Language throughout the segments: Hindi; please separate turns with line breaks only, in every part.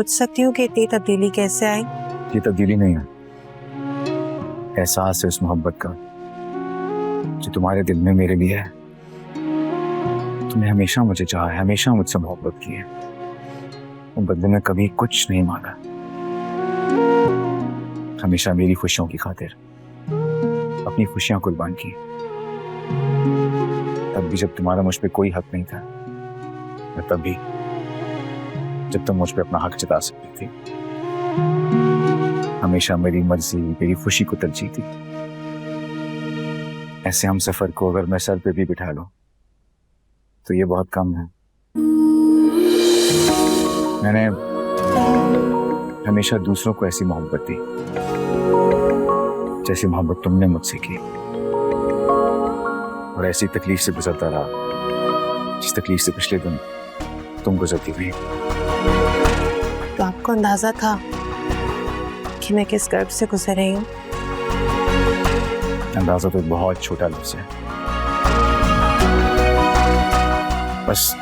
पूछ सकती हूँ कि इतनी तब्दीली कैसे आई?
ये तब्दीली नहीं है, एहसास है उस मोहब्बत का जो तुम्हारे दिल में मेरे लिए है। तुमने हमेशा मुझे चाहा है, हमेशा मुझसे मोहब्बत की है, तुम बदले में कभी कुछ नहीं मांगा। हमेशा मेरी खुशियों की खातिर अपनी खुशियां कुर्बान की, तब भी जब तुम्हारा मुझ पे कोई हक नहीं था, और तब भी जब तुम मुझ पे अपना हक जता सकती थी। हमेशा मेरी मर्जी, मेरी खुशी को तरजीह दी। ऐसे हम सफर को अगर मैं सर पे भी बिठा लूं तो ये बहुत कम है। मैंने हमेशा दूसरों को ऐसी मोहब्बत दी जैसी मोहब्बत तुमने मुझसे की, और ऐसी तकलीफ से गुजरता रहा जिस तकलीफ से पिछले दिन तुम गुजरती हुई।
तो आपको अंदाजा था कि मैं किस कर्ब से गुजर रही हूँ?
अंदाजा तो बहुत छोटा लफ्ज है, बस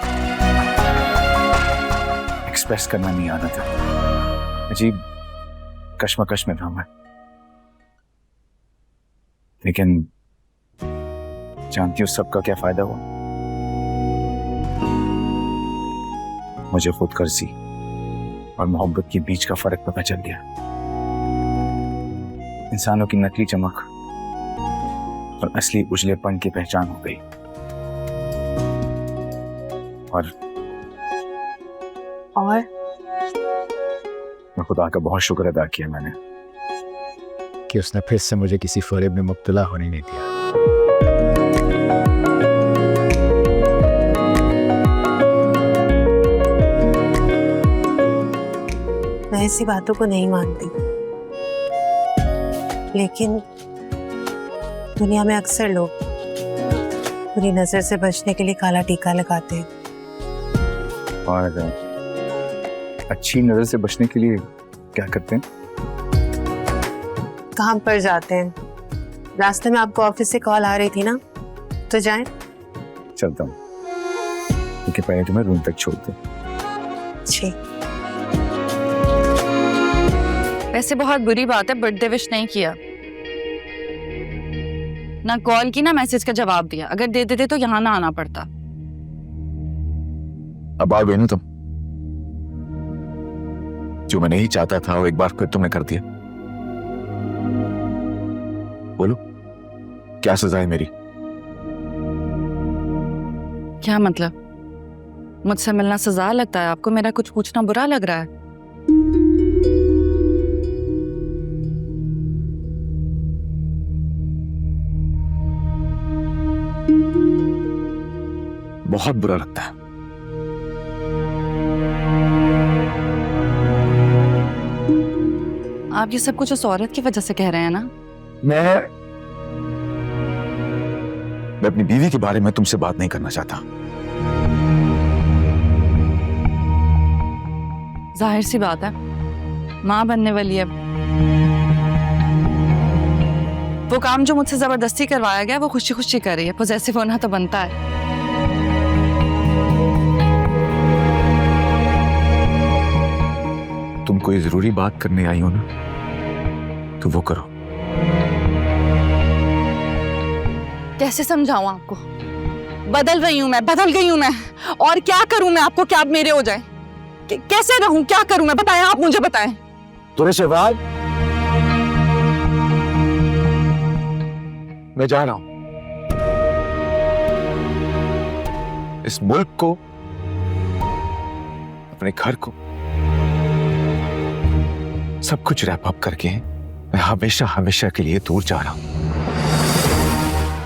एक्सप्रेस करना नहीं आना था। अजीब कश्मकश में था मैं, लेकिन जानती हो सबका क्या फायदा हुआ? मुझे खुद कर्जी और मोहब्बत के बीच का फर्क पता चल गया। इंसानों की नकली चमक और असली उजलेपन की पहचान हो गई, और मैं खुदा का बहुत शुक्र अदा किया मैंने
कि उसने फिर से मुझे किसी फरेब में मुब्तला होने नहीं दिया।
मैं ऐसी बातों को नहीं मानती, लेकिन दुनिया में अक्सर लोग बुरी नजर से बचने के लिए काला टीका लगाते हैं।
और अच्छी नजर से बचने के लिए क्या करते हैं?
काम पर जाते हैं। रास्ते में आपको ऑफिस से कॉल आ रही थी ना, तो जाएं?
चलता हूँ, क्योंकि पहले तुम्हें रूम तक छोड़ दो।
जी।
वैसे बहुत बुरी बात है बर्थडे विश नहीं किया, ना कॉल की ना मैसेज का जवाब दिया। अगर दे देते तो यहाँ ना आना पड़ता।
अब आ गई ना तुम, जो मैं नहीं चाहता था वो एक बार फिर तुमने कर दिया। बोलो क्या सजा है मेरी?
क्या मतलब? मुझसे मिलना सजा लगता है आपको? मेरा कुछ पूछना बुरा लग रहा है?
बहुत बुरा लगता है।
आप ये सब कुछ उस औरत की वजह से कह रहे हैं ना?
मैं अपनी बीवी के बारे में तुमसे बात नहीं करना चाहता।
जाहिर सी बात है, माँ बनने वाली है। वो काम जो मुझसे जबरदस्ती करवाया गया वो खुशी खुशी कर रही है। पॉजेसिव होना तो बनता है।
तुम कोई जरूरी बात करने आई हो ना, तो वो करो।
कैसे समझाऊं आपको? बदल रही हूं मैं, बदल गई हूं मैं। और क्या करूं मैं आपको, क्या आप मेरे हो जाए? कैसे रहूं, क्या करूं मैं? बताएं, आप मुझे बताएं।
तुरे शहबाज, मैं जा रहा हूं। इस मुल्क को, अपने घर को, सब कुछ रैप अप करके मैं हमेशा हमेशा के लिए दूर जा रहा हूं।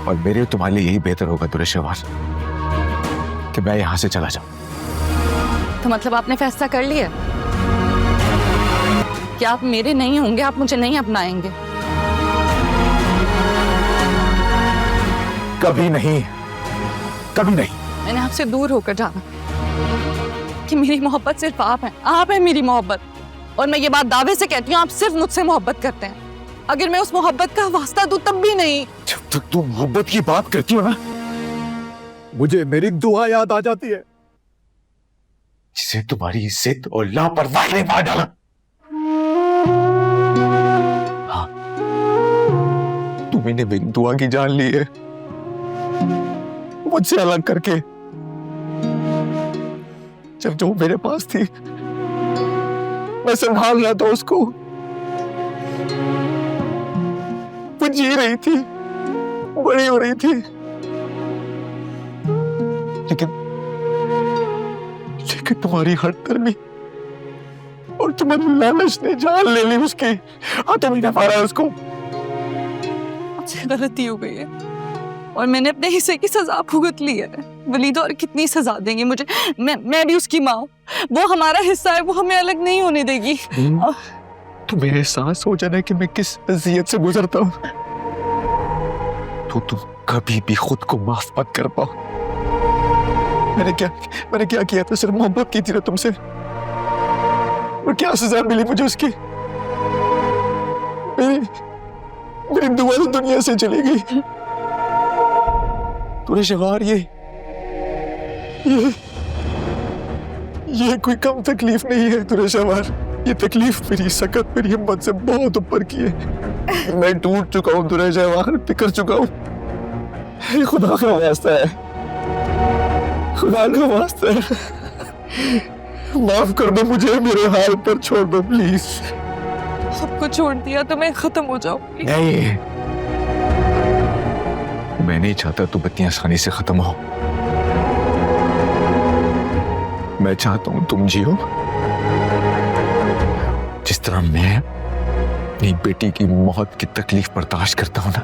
और मेरे तुम्हारे लिए यही बेहतर होगा तुरे शहबाज कि मैं यहां से चला जाऊं।
तो मतलब आपने फैसला कर लिया कि आप मेरे नहीं होंगे, आप मुझे नहीं अपनाएंगे?
कभी नहीं, कभी नहीं।
मैंने आपसे दूर होकर जाना कि मेरी मोहब्बत सिर्फ आप हैं। आप हैं मेरी मोहब्बत, और मैं ये बात दावे से कहती हूँ, आप सिर्फ मुझसे मोहब्बत करते हैं। अगर मैं उस मोहब्बत का वास्ता दूं तब भी नहीं।
जब तक तू मोहब्बत की बात करती हो ना,
मुझे मेरी दुआ याद आ जाती है।
जिसे तुम्हारी इज्जत और लापरवाही ने मार डाला। हाँ, तुम्ही ने मेरी दुआ की जान ली है, मुझसे अलग करके। जब जो मेरे पास थी मैं संभाल रहा था उसको, वो जी रही थी, बड़ी हो रही थी, लेकिन तुम्हारी हठधर्मी और तुम्हारी लालच ने जान ले ली उसकी। हाथों में मारा उसको।
मुझसे गलती हो गई है और मैंने अपने हिस्से की सजा भुगत ली है। वलीद और कितनी सजा देंगे मुझे? मैं भी उसकी माँ हूँ, वो हमारा हिस्सा है, वो हमें अलग नहीं होने देगी।
तुम्हें एहसास हो जाना कि मैं किस अजियत से गुजरता हूँ, तो तुम कभी भी खुद को माफ मत कर पाओ। मैंने क्या किया था? सिर्फ मोहब्बत की थी ना तुमसे, और क्या सजा मिली मुझे उसकी? मेरी दुआ तो दुनिया से चली गई। तुरेशवार, ये कोई कम तकलीफ नहीं है तुरेशवार। ये तकलीफ मेरी सकत, मेरी हिम्मत से बहुत ऊपर की है। मैं टूट चुका हूँ तुरेशवार, बिखर चुका हूँ। खुदा का वास्ता है, खुदा का वास्ता है, माफ कर दो मुझे, मेरे हाल पर छोड़ दो प्लीज।
सबको छोड़ दिया तो मैं खत्म हो जाऊंगी।
नहीं, मैं नहीं चाहता तुम इतनी आसानी से खत्म हो। मैं चाहता हूं तुम जियो जिस तरह मैं अपनी बेटी की मौत की तकलीफ बर्दाश्त करता हूं ना,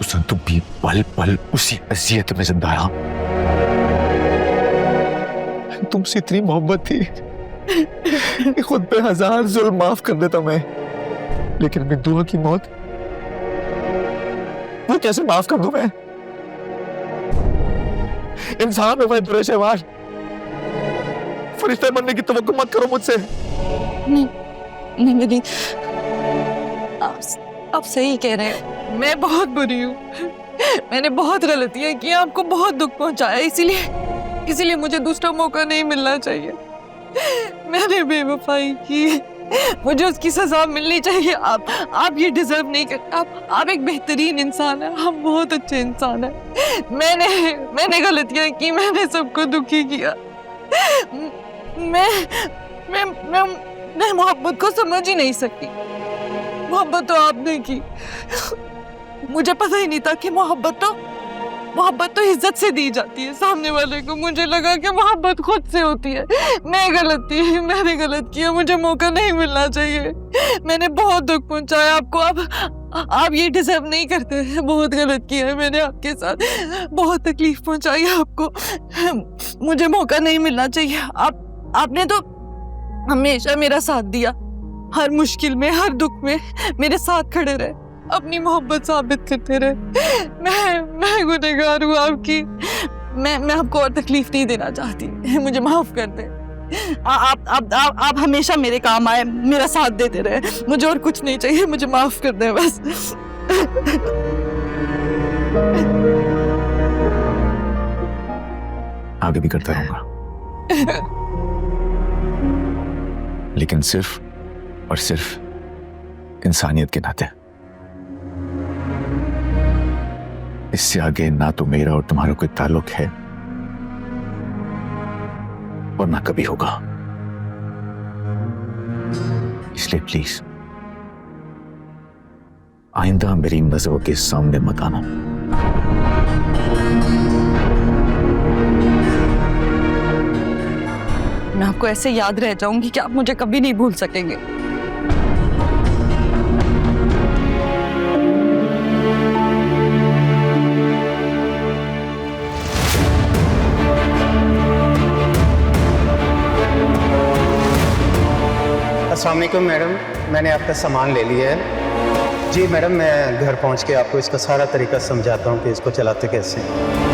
उसने तुम भी पल पल उसी अजियत में जिंदा रहा। तुमसे इतनी मोहब्बत थी कि खुद पे 1000 जुल्म माफ कर देता मैं, लेकिन मेरी दुआ की मौत वो कैसे माफ कर दूं मैं? इंसान हूं मैं तुरेशवार, फरिश्ता बनने की तवक्को मत करो मुझसे।
नहीं वलीद, आप सही कह रहे हैं, मैं बहुत बुरी हूँ, मैंने बहुत गलतियां की, आपको बहुत दुख पहुंचाया, इसीलिए मुझे दूसरा मौका नहीं मिलना चाहिए। मैंने बेवफाई की, मुझे उसकी सजा मिलनी चाहिए। आप ये डिजर्व नहीं करते। आप एक बेहतरीन इंसान हैं, आप बहुत अच्छे इंसान हैं। मैंने गलतियां की, मैंने सबको दुखी किया। मैं मोहब्बत को समझ ही नहीं सकती। मोहब्बत तो आपने की, मुझे पता ही नहीं था कि मोहब्बत तो इज्जत से दी जाती है सामने वाले को। मुझे लगा कि मोहब्बत खुद से होती है। मैंने गलत किया, मुझे मौका नहीं मिलना चाहिए। मैंने बहुत दुख पहुंचाया आपको, आप ये डिजर्व नहीं करते। बहुत गलत किया है मैंने आपके साथ, बहुत तकलीफ पहुंचाई है आपको, मुझे मौका नहीं मिलना चाहिए। आपने तो हमेशा मेरा साथ दिया, हर मुश्किल में, हर दुख में मेरे साथ खड़े रहे, अपनी मोहब्बत साबित करते रहे। मैं गुनहगार हूँ आपकी, मैं आपको और तकलीफ नहीं देना चाहती, मुझे माफ कर दे। आप हमेशा मेरे काम आए, मेरा साथ देते रहे, मुझे और कुछ नहीं चाहिए, मुझे माफ कर दे बस।
आगे भी करता रहूंगा, लेकिन सिर्फ और सिर्फ इंसानियत के नाते। इससे आगे ना तो मेरा और तुम्हारा कोई ताल्लुक है और ना कभी होगा। इसलिए प्लीज आइंदा मेरी नजरों के सामने मत आना।
मैं आपको ऐसे याद रह जाऊंगी कि आप मुझे कभी नहीं भूल सकेंगे।
अस्सलाम वालेकुम मैडम, मैंने आपका सामान ले लिया है। जी मैडम, मैं घर पहुंच के आपको इसका सारा तरीका समझाता हूं कि इसको चलाते कैसे हैं।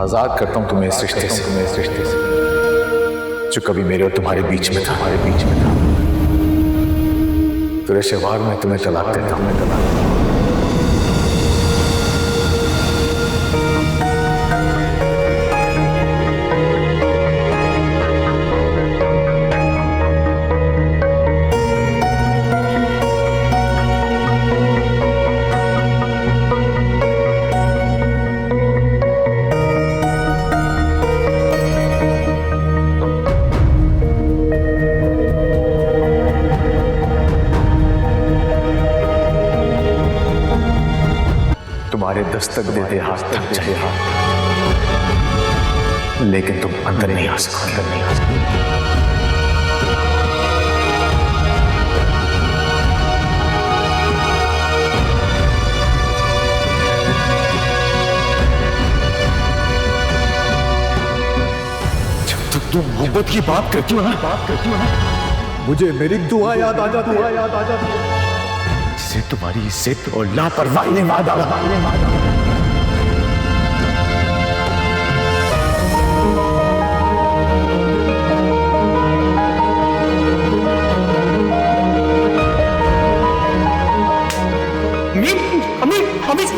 आजाद करता हूं तुम्हें इस रिश्ते से जो कभी मेरे और तुम्हारे बीच में था। तेरे शवार में तुम्हें तलाक देता हूं। तुम्हारे दस्तक देते हाथ थक जाए, लेकिन तुम अंदर नहीं आ सकते। जब तुम मोहब्बत की बात करती हो ना,
मुझे मेरी दुआ याद आ जाती है।
जिसे तुम्हारी इज्जत और लापरवाही ने मार डाला।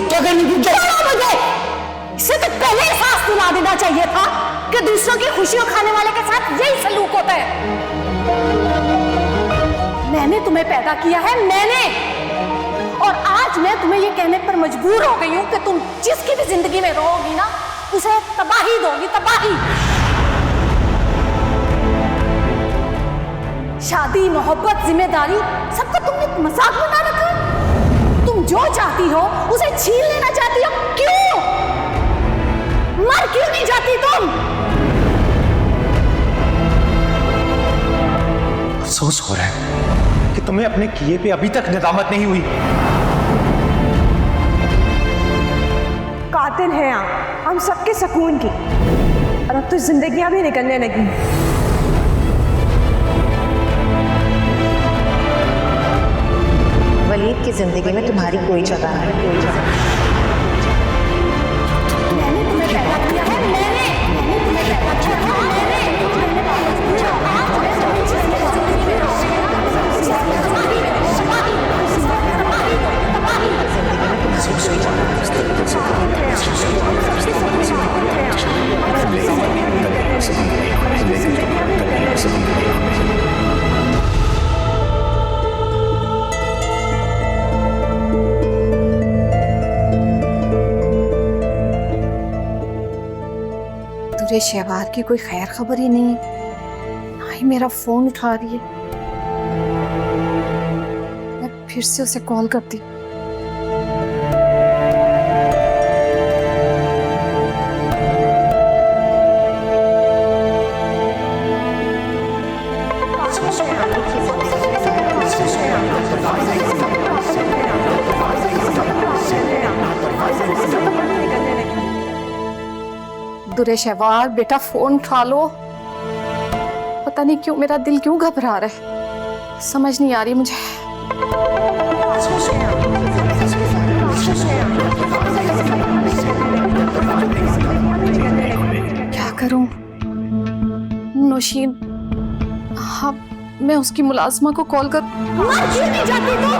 क्या करने की मुझे इसे तो पहले एहसास दिला देना चाहिए था कि दूसरों की खुशियों खाने वाले के साथ यही सलूक होता है। मैंने तुम्हें पैदा किया है, मैंने, और आज मैं तुम्हें ये कहने पर मजबूर हो गई हूं कि तुम जिसकी भी जिंदगी में रहोगी ना, उसे तबाही दोगी, तबाही। शादी, मोहब्बत, जिम्मेदारी, सबका तुमने मजाक बना रखा। तुम जो चाहती हो उसे छीन लेना चाहती हो। क्यों? मर क्यों नहीं जाती तुम?
अफसोस हो रहा है कि तुम्हें अपने किए पे अभी तक नदामत नहीं हुई।
कातिल हैं आप, हम सबके सुकून की, और अब तो जिंदगियां भी निकलने लगी।
वलीद की जिंदगी में तुम्हारी कोई जगह नहीं।
मैंने तुम्हें पैदा किया है, मैंने तुम्हें पैदा किया है, तुझे शहवार की कोई खैर खबर ही नहीं, ना ही मेरा फोन उठा रही है। मैं फिर से उसे कॉल करती। दुरे शहवार, बेटा फोन उठा लो। पता नहीं क्यों मेरा दिल क्यों घबरा रहा है, समझ नहीं आ रही मुझे। क्या करूं? नौशीन, हाँ, मैं उसकी मुलाजमा को कॉल कर। मर क्यों नहीं जाती तुम?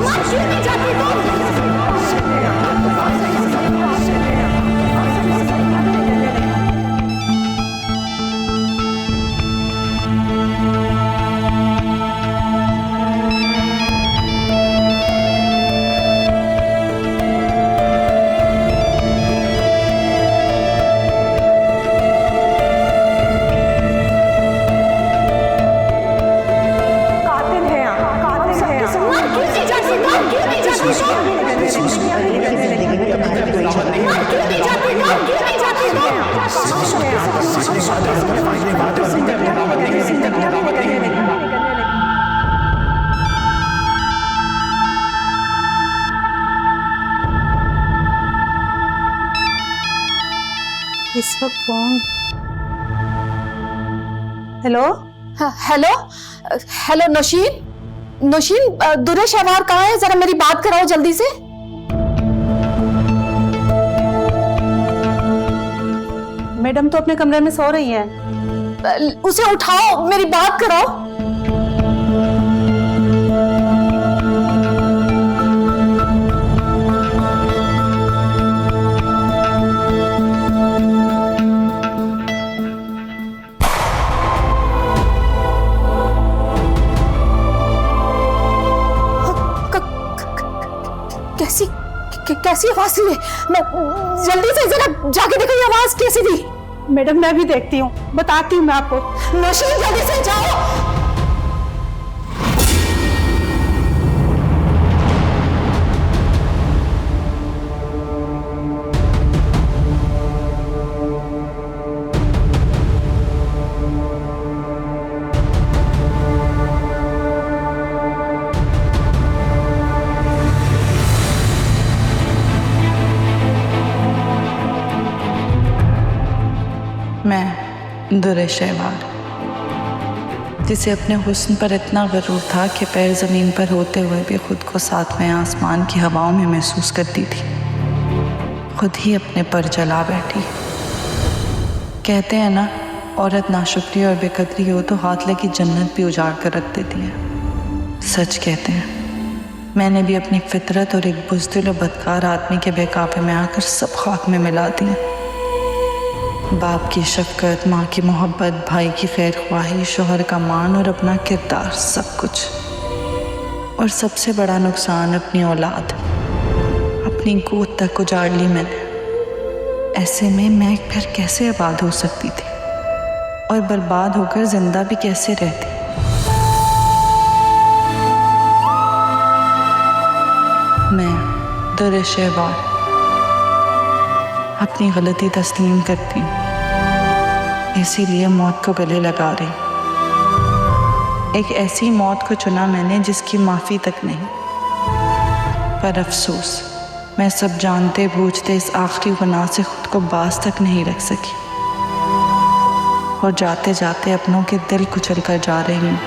मर क्यों नहीं जाती तुम?
इस वक्त phone. Hello
hello hello, Nausheen, Nausheen, Dure Shahwar कहाँ है? जरा मेरी बात कराओ जल्दी से। मैडम तो अपने कमरे में सो रही हैं। उसे उठाओ, मेरी बात कराओ। कैसी कैसी आवाज थी? मैं जल्दी से जरा जाके देखो ये आवाज कैसी थी। मैडम मैं भी देखती हूँ, बताती हूँ मैं आपको। नौशीन जल्दी से जाओ।
मैं दुरे शहवार, जिसे अपने हुस्न पर इतना गरूर था कि पैर ज़मीन पर होते हुए भी खुद को सातवें आसमान की हवाओं में महसूस करती थी। खुद ही अपने पर जला बैठी। कहते हैं ना, औरत नाशुक्री और बेकदरी हो तो हाथ लगी जन्नत भी उजाड़ कर रख देती है। सच कहते हैं। मैंने भी अपनी फितरत और एक बुज़दिल और बदकार आदमी के बेकाबे में आकर सब खाक में मिला दिया। बाप की शफकत, माँ की मोहब्बत, भाई की खैर ख्वाही, शोहर का मान और अपना किरदार, सब कुछ। और सबसे बड़ा नुकसान अपनी औलाद, अपनी गोद तक उजाड़ ली मैंने। ऐसे में मैं फिर कैसे आबाद हो सकती थी और बर्बाद होकर जिंदा भी कैसे रहती। मैं दुरे शहवार अपनी गलती तस्लीम करती हूँ, इसीलिए मौत को गले लगा रही। एक ऐसी मौत को चुना मैंने जिसकी माफ़ी तक नहीं। पर अफसोस, मैं सब जानते बूझते इस आखिरी गुनाह से खुद को बाज तक नहीं रख सकी और जाते जाते अपनों के दिल कुचल कर जा रही हूँ।